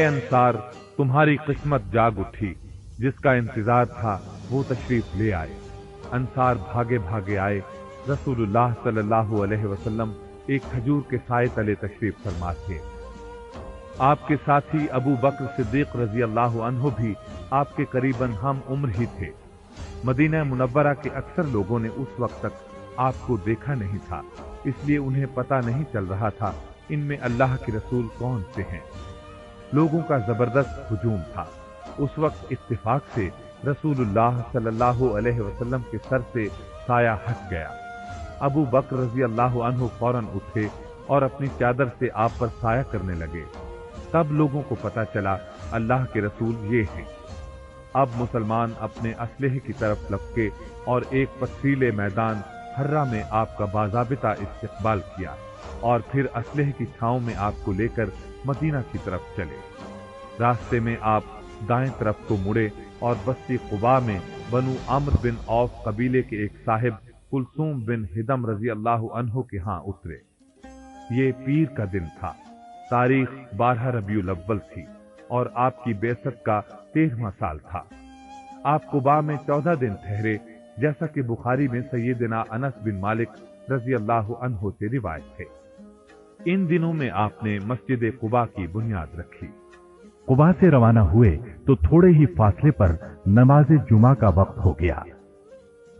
अंसार, तुम्हारी किस्मत जाग उठी, जिसका इंतजार था वो तशरीफ ले आए। अंसार भागे भागे आए। रसूलुल्लाह सल्लल्लाहु अलैहि वसल्लम एक खजूर के साए तले तशरीफ फरमा थे। आपके साथी अबू बकर सिद्दीक रजी अल्लाह अन्हु भी आपके करीबन हम उम्र ही थे। मदीना मुनव्वरा के अक्सर लोगों ने उस वक्त तक आपको देखा नहीं था, इसलिए उन्हें पता नहीं चल रहा था इनमें अल्लाह के रसूल कौन से हैं। लोगों का जबरदस्त हुजूम था। उस वक्त इत्तिफाक से रसूलुल्लाह सल्लल्लाहु अलैहि वसल्लम के सर से साया हट गया। अबू बकर रजी अल्लाह अन्हु फौरन उठे और अपनी चादर से आप पर साया करने लगे। तब लोगों को पता चला अल्लाह के रसूल ये हैं। अब मुसलमान अपने असलहे की तरफ लपके और एक पथरीले मैदान हर्रा में आपका बाज़ाबिता इस्तकबाल किया और फिर असलहे की छांव में आपको लेकर मदीना की तरफ चले। रास्ते में आप दाएं तरफ को मुड़े और बस्ती कुबा में बनु अम्र बिन औफ कबीले के एक साहिब कुलसूम बिन हिदम रजी अल्लाह अन्हु के यहाँ उतरे। ये पीर का दिन था। तारीख 12 रबीउल अव्वल थी और आपकी बेसत का 13वां साल था। आप कुबा में 14 दिन ठहरे, जैसा कि बुखारी में सैयदना अनस बिन मालिक रजी अल्लाह अन्हु से रिवायत है। इन दिनों में आपने मस्जिद कुबा की बुनियाद रखी। कुबा से रवाना हुए तो थोड़े ही फासले पर नमाज जुमा का वक्त हो गया।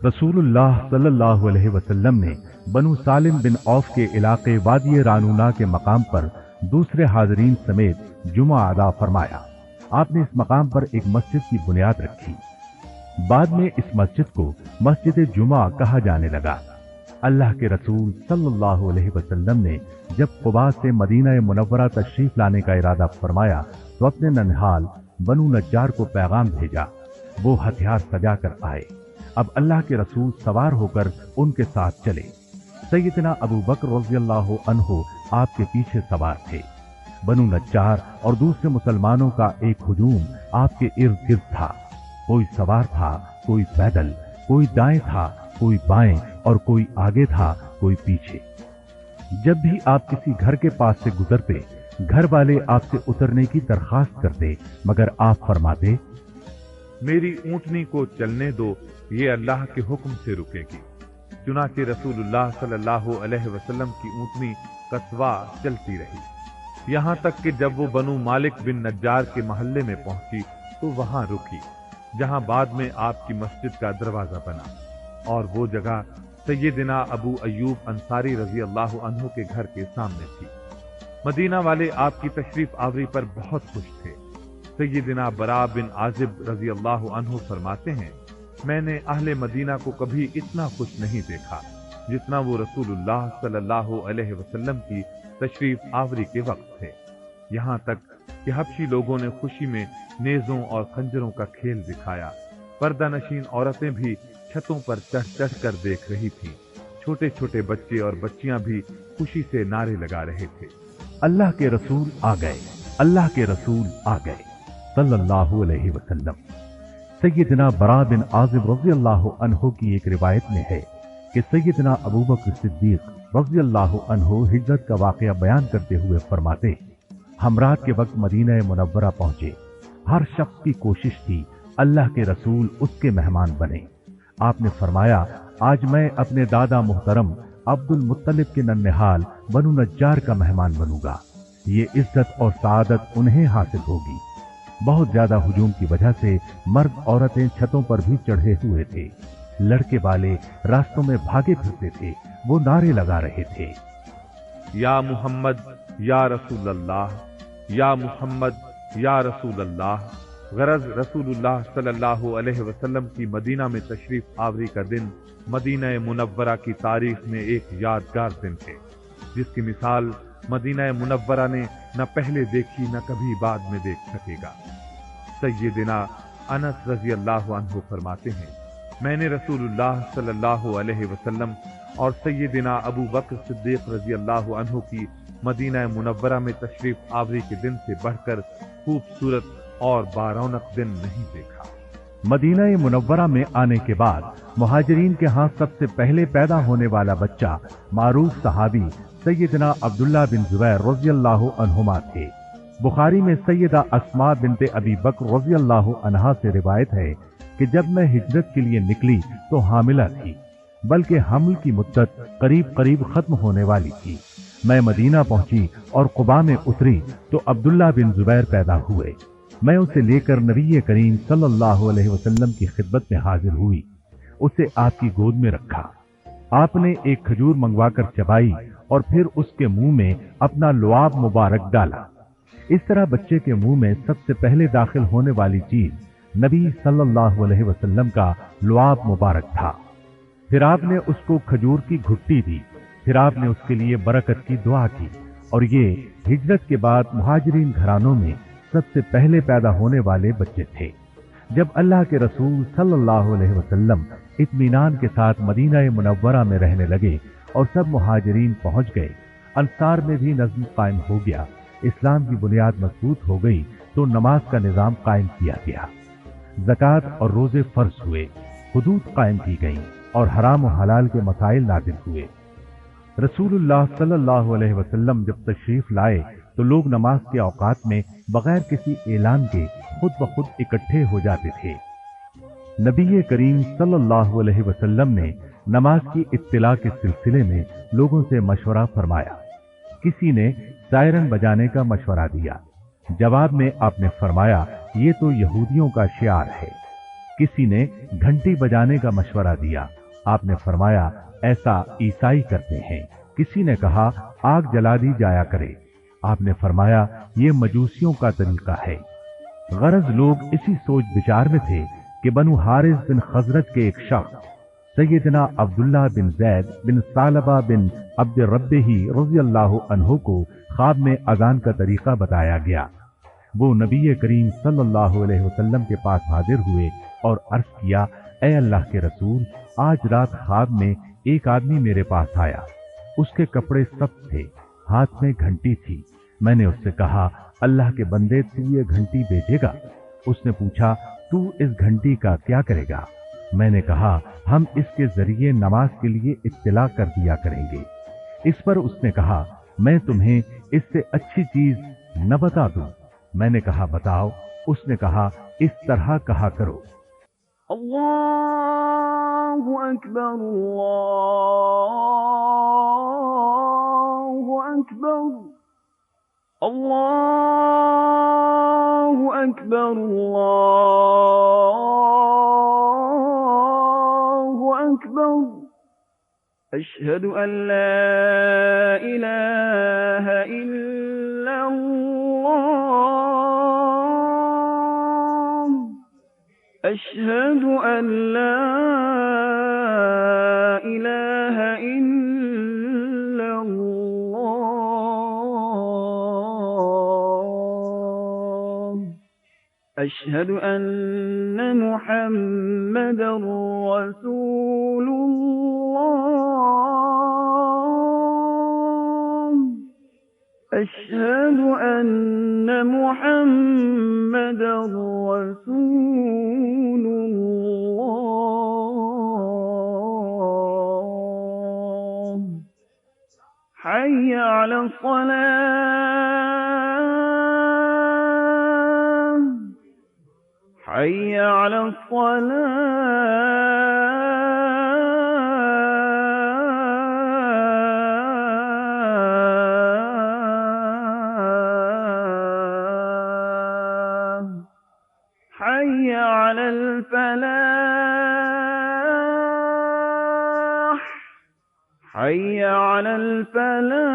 रसूलुल्लाह सल्लल्लाहु अलैहि वसल्लम ने बनु सालिम बिन औफ के इलाके वादी रानूना के मकाम पर दूसरे हाजरीन समेत जुमा अदा फरमाया। आपने इस मकाम पर एक मस्जिद की बुनियाद रखी। बाद में इस मस्जिद को मस्जिद जुमा कहा जाने लगा। अल्लाह के रसूल सल्लल्लाहु अलैहि वसल्लम ने जब कुबा से मदीना मुनव्वरा तशरीफ लाने का इरादा फरमाया तो अपने नन्हाल बनु नज्जार को पैगाम भेजा। वो हथियार सजा कर आए। अब अल्लाह के रसूल सवार होकर उनके साथ चले। सैयदना अबू बकर रज़ियल्लाहु अन्हु आपके पीछे सवार थे। बनु नज्जार और दूसरे मुसलमानों का एक हुजूम आपके इर्द गिर्द था। कोई सवार था, कोई पैदल, कोई दाएं था, कोई बाएं और कोई आगे था, कोई पीछे। जब भी आप किसी घर के पास से गुजरते, घर वाले आपसे उतरने की दरखास्त करते, मगर आप फरमाते, मेरी ऊंटनी को चलने दो, ये अल्लाह के हुक्म से रुकेगी। चुनाचे रसूलुल्लाह सल्लल्लाहु अलैहि वसल्लम की ऊंटनी कस्वा चलती रही, यहां तक कि जब वो बनु मालिक बिन नज्जार के मोहल्ले में पहुंची तो वहां रुकी, जहां बाद में आपकी मस्जिद का दरवाजा बना। और वो जगह सैयदना अबू अय्यूब अंसारी रजी अल्लाह अन्हु के घर के सामने थी। मदीना वाले आपकी तशरीफ आवरी पर बहुत खुश थे। सैयदना बरा बिन आजिब रजी अल्लाह अन्हु फरमाते हैं, मैंने अहले मदीना को कभी इतना खुश नहीं देखा जितना वो रसूलुल्लाह सल्लल्लाहु अलैहि वसल्लम की तशरीफ आवरी के वक्त थे। यहाँ तक कि हबशी लोगों ने खुशी में नेजों और खंजरों का खेल दिखाया। पर्दा नशीन औरतें भी छतों पर चढ़ चढ़ कर देख रही थीं। छोटे छोटे बच्चे और बच्चियां भी खुशी से नारे लगा रहे थे, अल्लाह के रसूल आ गए, अल्लाह के रसूल आ गए सल्लल्लाहु अलैहि वसल्लम। सैयदना बरा बिन आजिब रज़ी अल्लाह अन्हु की एक रिवायत में है कि सैयदना अबू बकर सिद्दीक रज़ी अल्लाह अन्हु हिजरत का वाक़या बयान करते हुए फरमाते, हम रात के वक्त मदीना मुनव्वरा पहुंचे। हर शख्स की कोशिश थी अल्लाह के रसूल उसके मेहमान बने। आपने फरमाया, आज मैं अपने दादा मुहतरम अब्दुल मुत्तलिब के नन्हेहाल बनु नज्जार का मेहमान बनूंगा। ये इज्जत और सादत उन्हें हासिल होगी। बहुत ज्यादा हुजूम की वजह से मर्द औरतें छतों पर भी चढ़े हुए थे। लड़के वाले रास्तों में भागे फिरते थे। वो नारे लगा रहे थे, या मुहम्मद या रसूल अल्लाह, या मुहम्मद या रसूल अल्लाह। गरज रसूलुल्लाह सल्लल्लाहु अलैहि वसल्लम की मदीना में तशरीफ आवरी का दिन मदीना मुनव्वरा की तारीख में एक यादगार दिन है, जिसकी मिसाल मदीना मुनव्वरा ने न पहले देखी न कभी बाद में देख सकेगा। सैयदना अनस रजी अल्लाह अन्हु फरमाते हैं, मैंने रसूलुल्लाह सल्लल्लाहु अलैहि वसल्लम और सैयदना अबू बकर सिद्दीक रजी अल्लाह अन्हु की मदीना मुनव्वरा में तशरीफ आवरी के दिन से बढ़कर खूबसूरत और बारौनक दिन नहीं देखा। मदीना मुनव्वरा में आने के बाद मुहाजिरीन के हाथ सबसे पहले पैदा होने वाला बच्चा मारूफ सहाबी सैयदना अब्दुल्ला बिन जुबैर रज़ियल्लाहु अन्हुमा थे। बुखारी में सैयदा अस्मा बिनते अबी बकर रज़ी अल्लाह अन्हा से रिवायत है कि जब मैं हिजरत के लिए निकली तो हामिला थी, बल्कि हमल की मुद्दत करीब करीब खत्म होने वाली थी। मैं मदीना पहुंची और कुबा में उतरी तो अब्दुल्ला बिन जुबैर पैदा हुए। मैं उसे लेकर नबी करीम सल्लल्लाहु अलैहि वसल्लम की खिदमत में हाजिर हुई। उसे आपकी गोद में रखा। आपने एक खजूर मंगवाकर चबाई और फिर उसके मुंह में अपना लुआब मुबारक डाला। इस तरह बच्चे के मुंह में सबसे पहले दाखिल होने वाली चीज नबी सल्लल्लाहु अलैहि वसल्लम का लुआब मुबारक था। फिर आपने उसको खजूर की घुट्टी दी। फिर आपने उसके लिए बरकत की दुआ की। और ये हिजरत के बाद मुहाजिरीन घरानों में सबसे पहले पैदा होने वाले बच्चे थे। जब अल्लाह के रसूल सल्लल्लाहु अलैहि वसल्लम इत्मीनान के साथ मदीना मुनव्वरा में रहने लगे और सब मुहाजिरीन पहुंच गए, अंसार में भी नज़्म कायम हो गया, इस्लाम की बुनियाद मजबूत हो गई, तो नमाज का निजाम कायम किया गया, ज़कात और रोजे फर्ज हुए, हुदूद कायम की गई और हराम और हलाल के मसाइल नाज़िल हुए। रसूलुल्लाह सल्लल्लाहु अलैहि वसल्लम जब तशरीफ लाए तो लोग नमाज के औकात में बगैर किसी ऐलान के खुद ब खुद इकट्ठे हो जाते थे। नबी करीम सल्लल्लाहु अलैहि वसल्लम ने नमाज की इत्तिला के सिलसिले में लोगों से मशवरा फरमाया। किसी ने सायरन बजाने का मशवरा दिया। जवाब में आपने फरमाया, ये तो यहूदियों का शियार है। किसी ने घंटी बजाने का मशवरा दिया। आपने फरमाया, ऐसा ईसाई करते हैं। किसी ने कहा, आग जला दी जाया करे। आपने फरमाया, ये मजूसियों का तरीका है। गरज लोग इसी सोच विचार में थे कि बनु हारिस बिन खजरज के एक शख्स सैयदना अब्दुल्ला बिन जैद बिन सालबा बिन अब्द रब्बिही रज़ी अल्लाह अन्हु को ख्वाब में अजान का तरीका बताया गया। वो नबी करीम सल्लल्लाहु अलैहि वसल्लम के पास हाजिर हुए और अर्ज किया, ए अल्लाह के रसूल, आज रात ख्वाब में एक आदमी मेरे पास आया। उसके कपड़े सख्त थे, हाथ में घंटी थी। मैंने उससे कहा, अल्लाह के बंदे, तू ये घंटी बेचेगा? उसने पूछा, तू इस घंटी का क्या करेगा? मैंने कहा, हम इसके जरिए नमाज के लिए इत्तिला कर दिया करेंगे। इस पर उसने कहा, मैं तुम्हें इससे अच्छी चीज न बता दूं? मैंने कहा, बताओ। उसने कहा, इस तरह कहा करो, अल्लाहु अकबर, अल्लाहु अकबर, अल्लाहु अकबर, अल्लाहु अकबर, अशहदु अन ला इलाहा इल्लल्लाह, अशहदु अन ला इलाहा इल्लल्लाह, अशहदु अन्न मुहम्मदर रसूलुल्लाह, अशहदु अन्न मुहम्मदर रसूलुल्लाह, हय्य अला फ़लाह, हय्य अला फ़लाह, हय्य अलल फ़लाह, हय्य अलल फ़लाह,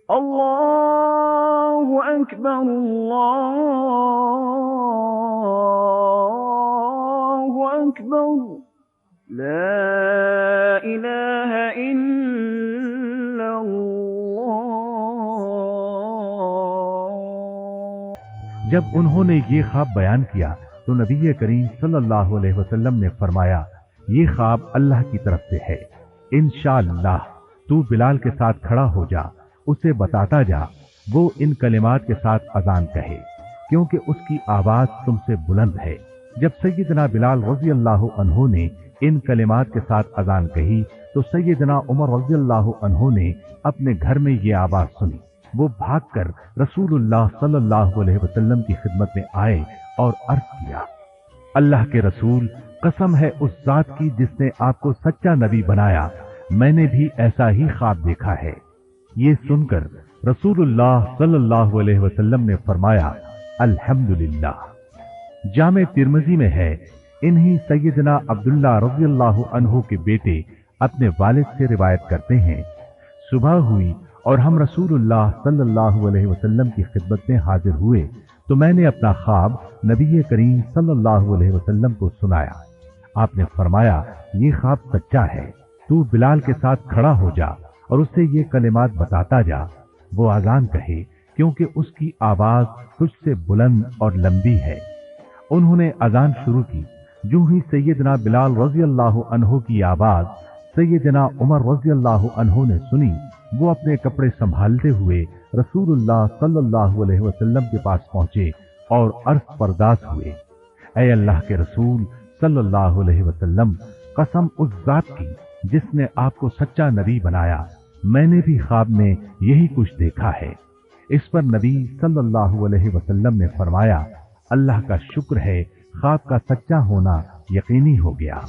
अल्लाहु अकबर, अल्लाहु अकबर, ला इलाहा इल्लल्लाह। जब उन्होंने ये ख्वाब बयान किया तो नबी करीम सल्लल्लाहु अलैहि वसल्लम ने फरमाया, ये ख्वाब अल्लाह की तरफ से है। इंशाअल्लाह तू बिलाल के साथ खड़ा हो जा, उसे बताता जा वो इन कलिमात के साथ अजान कहे, क्योंकि उसकी आवाज तुमसे बुलंद है। जब सैयदना बिलाल रज़ी अल्लाह अन्हु ने इन कलिमात के साथ अजान कही तो सैयदना उमर रज़ी अल्लाह अन्हु ने अपने घर में ये आवाज सुनी। वो भागकर रसूलुल्लाह सल्लल्लाहु अलैहि वसल्लम की खिदमत में आए और अर्ज किया, अल्लाह के रसूल, कसम है उस जात की जिसने आपको सच्चा नबी बनाया, मैंने भी ऐसा ही ख्वाब देखा है। ये सुनकर रसूलुल्लाह सल्लल्लाहु अलैहि वसल्लम ने फरमाया, अल्हम्दुलिल्लाह। जामे तिर्मिज़ी में है, इन्हीं सैयदना अब्दुल्ला रज़ियल्लाहु अन्हु के बेटे अपने वालिद से रिवायत करते हैं, सुबह हुई और हम रसूलुल्लाह सल्लल्लाहु अलैहि वसल्लम की खिदमत में हाजिर हुए तो मैंने अपना ख्वाब नबी करीम सल्लल्लाहु अलैहि वसल्लम को सुनाया। आपने फरमाया, ये ख्वाब सच्चा है, तू बिलाल के साथ खड़ा हो जा और उससे ये कलिमात बताता जा, वो अजान कहे, क्योंकि उसकी आवाज तुझसे बुलंद और लंबी है। उन्होंने अजान शुरू की। जो ही सैयदना बिलाल रज़ी अल्लाह अन्हु की आवाज सैयदना उमर रज़ी अल्लाह अन्हु ने सुनी, वो अपने कपड़े संभालते हुए रसूलुल्लाह सल्लल्लाहु अलैहि वसल्लम के पास पहुंचे और अर्ज परदास हुए, ऐ अल्लाह के रसूल सल्लल्लाहु अलैहि वसल्लम, कसम उस जात की जिसने आपको सच्चा नबी बनाया, मैंने भी ख्वाब में यही कुछ देखा है। इस पर नबी सल्लल्लाहु अलैहि वसल्लम ने फरमाया, अल्लाह का शुक्र है, ख्वाब का सच्चा होना यकीनी हो गया।